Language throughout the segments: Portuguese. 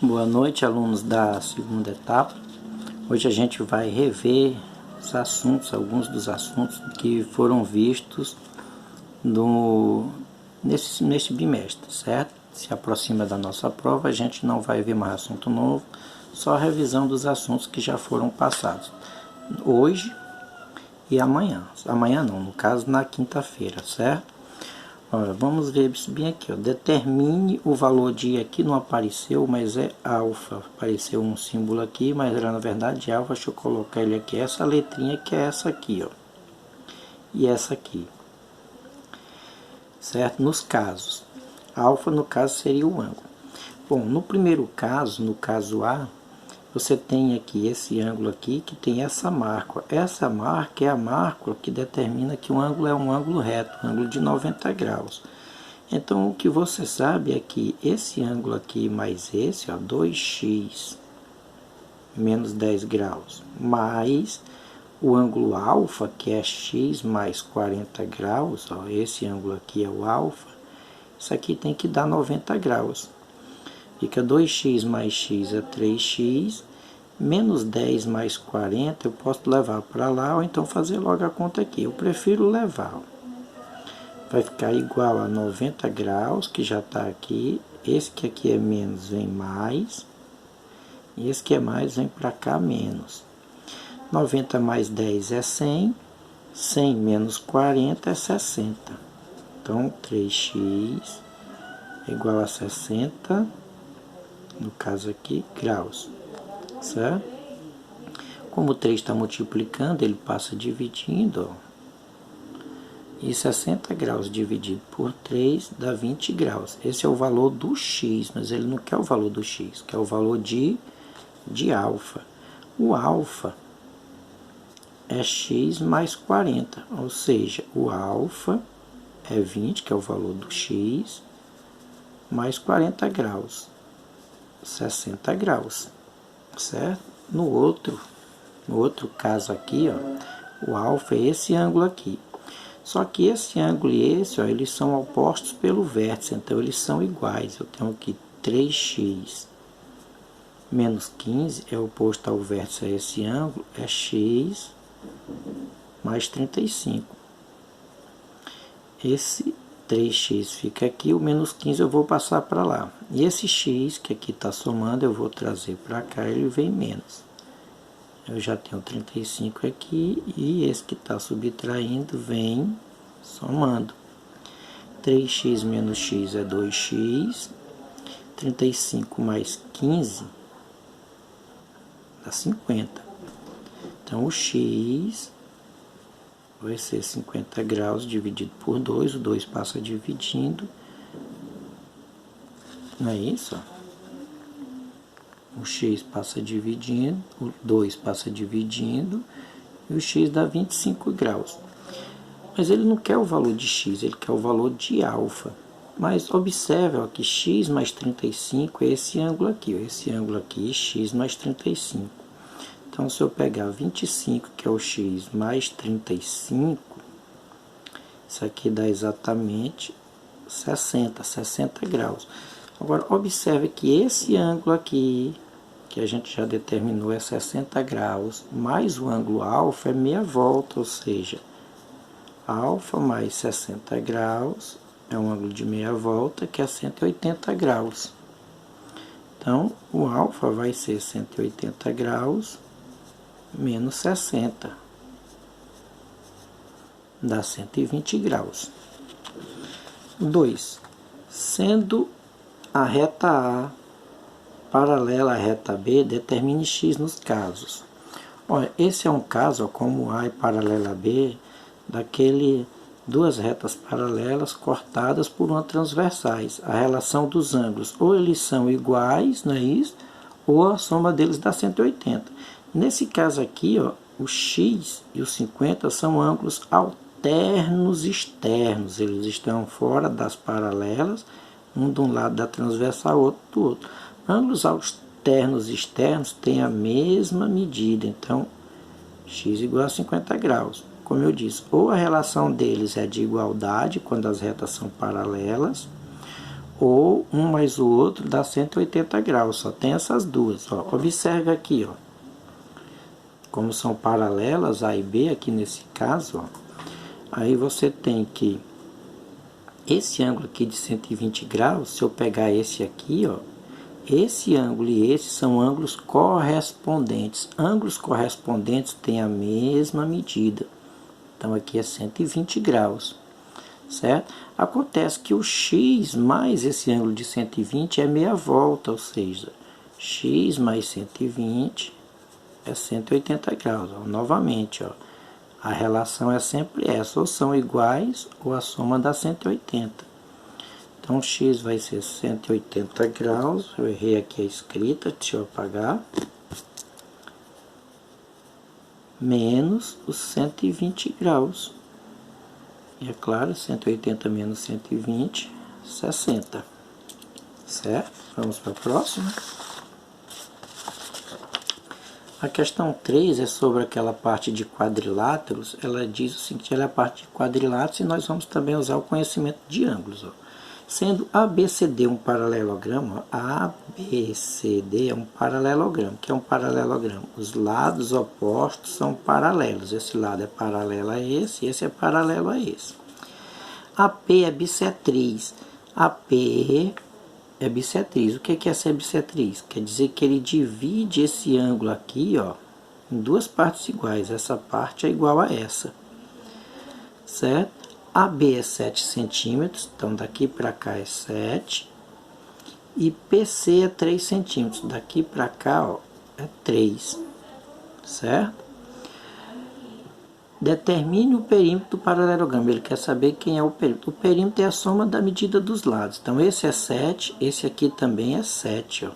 Boa noite, alunos da segunda etapa. Hoje a gente vai rever os assuntos, alguns dos assuntos que foram vistos neste bimestre, certo? Se aproxima da nossa prova, a gente não vai ver mais assunto novo, só a revisão dos assuntos que já foram passados hoje e amanhã. Amanhã não, no caso na quinta-feira, certo? Olha, vamos ver isso bem aqui, ó. Determine o valor de aqui não apareceu, mas é alfa. Apareceu um símbolo aqui, mas era na verdade alfa. Deixa eu colocar ele aqui. Essa letrinha que é essa aqui, ó. E essa aqui. Certo? Nos casos. Alfa, no caso, seria o ângulo. Bom, no primeiro caso, no caso A, você tem aqui esse ângulo aqui que tem essa marca. Essa marca é a marca que determina que o ângulo é um ângulo reto, um ângulo de 90 graus. Então, o que você sabe é que esse ângulo aqui mais esse, ó, 2x menos 10 graus, mais o ângulo alfa, que é x mais 40 graus, ó, esse ângulo aqui é o alfa, isso aqui tem que dar 90 graus. Fica 2x mais x é 3x, menos 10 mais 40, eu posso levar para lá ou então fazer logo a conta aqui. Eu prefiro levar. Vai ficar igual a 90 graus, que já está aqui. Esse que aqui é menos vem mais. E esse que é mais vem para cá menos. 90 mais 10 é 100. 100 menos 40 é 60. Então, 3x é igual a 60, no caso aqui, graus. Certo? Como o 3 está multiplicando, ele passa dividindo, ó. E 60 graus dividido por 3 dá 20 graus. Esse é o valor do x, mas ele não quer o valor do x, quer o valor de alfa. O alfa é x mais 40, ou seja, o alfa é 20, que é o valor do x, mais 40 graus, 60 graus, certo? No outro caso aqui, ó, o alfa é esse ângulo aqui. Só que esse ângulo e esse, ó, eles são opostos pelo vértice, então eles são iguais. Eu tenho aqui 3x menos 15 é oposto ao vértice a esse ângulo, é x mais 35. Esse 3x fica aqui, o menos 15 eu vou passar para lá. E esse x, que aqui está somando, eu vou trazer para cá, ele vem menos. Eu já tenho 35 aqui, e esse que está subtraindo vem somando. 3x menos x é 2x, 35 mais 15 dá 50. Então, o x vai ser 50 graus dividido por 2, o 2 passa dividindo, não é isso? O x passa dividindo, o 2 passa dividindo, e o x dá 25 graus. Mas ele não quer o valor de x, ele quer o valor de alfa. Mas observe, ó, que x mais 35 é esse ângulo aqui, ó, esse ângulo aqui, x mais 35. Então, se eu pegar 25, que é o x, mais 35, isso aqui dá exatamente 60 graus. Agora, observe que esse ângulo aqui, que a gente já determinou, é 60 graus, mais o ângulo alfa é meia volta, ou seja, alfa mais 60 graus é um ângulo de meia volta, que é 180 graus. Então, o alfa vai ser 180 graus menos 60. Dá 120 graus. 2. Sendo a reta A paralela à reta B, determine x nos casos. Olha, esse é um caso, ó, como A é paralela a B, daquele duas retas paralelas cortadas por uma transversais. A relação dos ângulos, ou eles são iguais, não é isso? Ou a soma deles dá 180. Nesse caso aqui, ó, o x e o 50 são ângulos alternos externos. Eles estão fora das paralelas, um de um lado da transversal, outro do outro. Ângulos alternos externos têm a mesma medida, então x igual a 50 graus. Como eu disse, ou a relação deles é de igualdade, quando as retas são paralelas, ou um mais o outro dá 180 graus, só tem essas duas. Ó. Observe aqui, ó. Como são paralelas, A e B, aqui nesse caso, ó. Aí você tem que, esse ângulo aqui de 120 graus, se eu pegar esse aqui, ó, esse ângulo e esse são ângulos correspondentes. Ângulos correspondentes têm a mesma medida. Então, aqui é 120 graus, certo? Acontece que o x mais esse ângulo de 120 é meia volta, ou seja, x mais 120 é 180 graus. Ó. Novamente, ó, a relação é sempre essa, ou são iguais ou a soma dá 180. Então, x vai ser 180 graus, eu errei aqui a escrita, deixa eu apagar, menos os 120 graus. E é claro, 180 menos 120, 60. Certo? Vamos para a próxima. A questão 3 é sobre aquela parte de quadriláteros. Ela diz o seguinte, ela é a parte de quadriláteros e nós vamos também usar o conhecimento de ângulos. Ó. Sendo ABCD um paralelogramo, ABCD é um paralelogramo. O que é um paralelogramo? Os lados opostos são paralelos. Esse lado é paralelo a esse é paralelo a esse. AP é bissetriz. AP é bissetriz. O que é ser bissetriz? Quer dizer que ele divide esse ângulo aqui, ó, em duas partes iguais. Essa parte é igual a essa. Certo? AB é 7 centímetros, então daqui para cá é 7. E PC é 3 centímetros, daqui para cá, ó, é 3. Certo? Determine o perímetro do paralelogramo. Ele quer saber quem é o perímetro. O perímetro é a soma da medida dos lados. Então, esse é 7, esse aqui também é 7. Ó.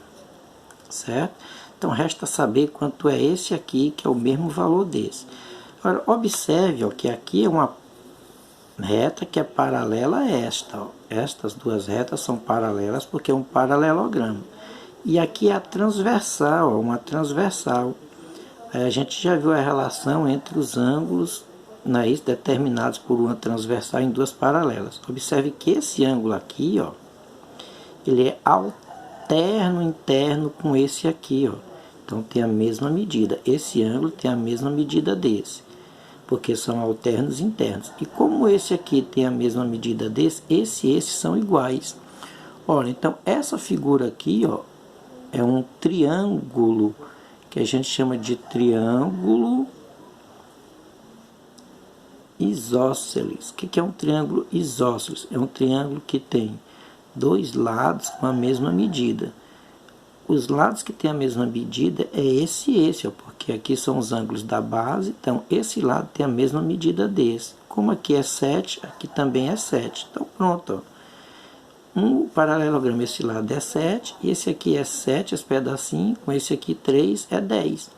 Certo? Então, resta saber quanto é esse aqui, que é o mesmo valor desse. Agora, observe ó, que aqui é uma reta que é paralela a esta. Ó. Estas duas retas são paralelas porque é um paralelogramo. E aqui é a transversal, ó, uma transversal. A gente já viu a relação entre os ângulos determinados por uma transversal em duas paralelas. Observe que esse ângulo aqui, ó, ele é alterno interno com esse aqui. Ó. Então tem a mesma medida. Esse ângulo tem a mesma medida desse, porque são alternos internos. E como esse aqui tem a mesma medida desse, esse e esse são iguais. Olha, então essa figura aqui, ó, é um triângulo que a gente chama de triângulo isósceles. O que é um triângulo isósceles? É um triângulo que tem dois lados com a mesma medida. Os lados que têm a mesma medida é esse e esse, ó, porque aqui são os ângulos da base, então esse lado tem a mesma medida desse. Como aqui é 7, aqui também é 7. Então pronto, ó. Um paralelogramo, esse lado é 7, e esse aqui é 7, esse pedacinho, com esse aqui 3 é 10.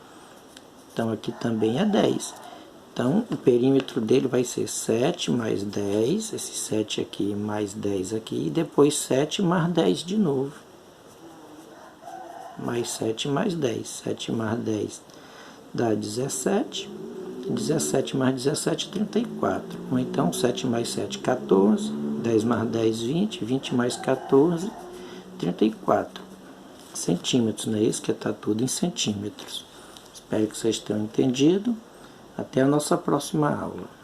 Então aqui também é 10. Então o perímetro dele vai ser 7 mais 10, esse 7 aqui mais 10 aqui, e depois 7 mais 10 de novo. Mais 7 mais 10, 7 mais 10 dá 17, 17 mais 17, 34. Ou então 7 mais 7, 14, 10 mais 10, 20, 20 mais 14, 34 centímetros, não é isso? Que está tudo em centímetros. Espero que vocês tenham entendido. Até a nossa próxima aula.